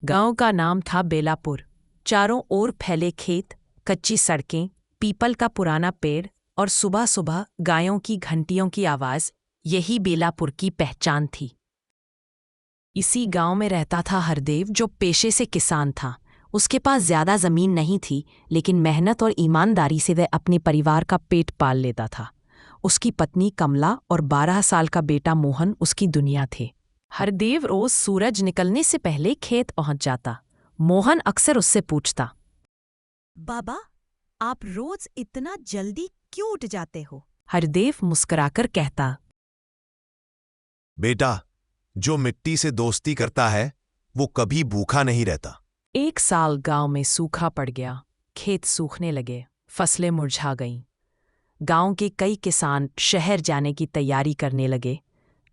गांव का नाम था बेलापुर। चारों ओर फैले खेत, कच्ची सड़कें, पीपल का पुराना पेड़ और सुबह सुबह गायों की घंटियों की आवाज़, यही बेलापुर की पहचान थी। इसी गांव में रहता था हरदेव, जो पेशे से किसान था। उसके पास ज्यादा जमीन नहीं थी, लेकिन मेहनत और ईमानदारी से वह अपने परिवार का पेट पाल लेता था। उसकी पत्नी कमला और 12 साल का बेटा मोहन उसकी दुनिया थे। हरदेव रोज सूरज निकलने से पहले खेत पहुंच जाता। मोहन अक्सर उससे पूछता, बाबा, आप रोज इतना जल्दी क्यों उठ जाते हो? हरदेव मुस्कुराकर कहता, बेटा, जो मिट्टी से दोस्ती करता है वो कभी भूखा नहीं रहता। एक साल गांव में सूखा पड़ गया। खेत सूखने लगे, फसलें मुरझा गईं। गांव के कई किसान शहर जाने की तैयारी करने लगे।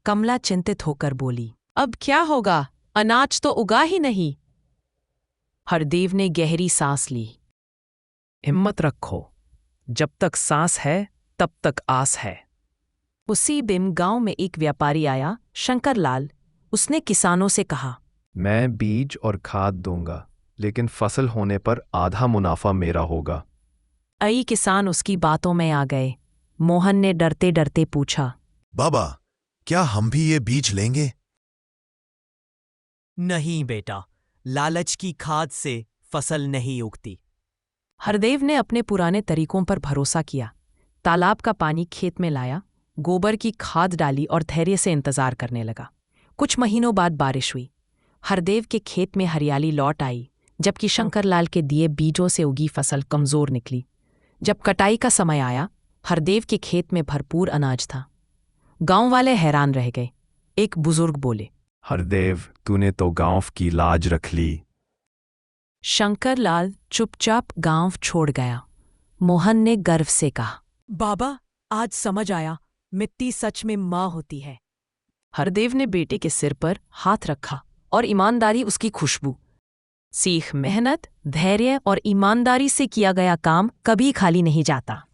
कमला चिंतित होकर बोली, अब क्या होगा? अनाज तो उगा ही नहीं। हरदेव ने गहरी सांस ली। हिम्मत रखो, जब तक सांस है तब तक आस है। उसी दिन गांव में एक व्यापारी आया, शंकरलाल। उसने किसानों से कहा, मैं बीज और खाद दूंगा, लेकिन फसल होने पर आधा मुनाफा मेरा होगा। कई किसान उसकी बातों में आ गए। मोहन ने डरते डरते पूछा, बाबा, क्या हम भी ये बीज लेंगे? नहीं बेटा, लालच की खाद से फसल नहीं उगती। हरदेव ने अपने पुराने तरीकों पर भरोसा किया। तालाब का पानी खेत में लाया, गोबर की खाद डाली और धैर्य से इंतजार करने लगा। कुछ महीनों बाद बारिश हुई। हरदेव के खेत में हरियाली लौट आई, जबकि शंकरलाल के दिए बीजों से उगी फसल कमजोर निकली। जब कटाई का समय आया, हरदेव के खेत में भरपूर अनाज था। गांव वाले हैरान रह गए। एक बुजुर्ग बोले, हरदेव, तूने तो गांव की लाज रख ली। शंकरलाल चुपचाप गांव छोड़ गया। मोहन ने गर्व से कहा, बाबा, आज समझ आया, मिट्टी सच में माँ होती है। हरदेव ने बेटे के सिर पर हाथ रखा और ईमानदारी उसकी खुशबू। सीख, मेहनत, धैर्य और ईमानदारी से किया गया काम कभी खाली नहीं जाता।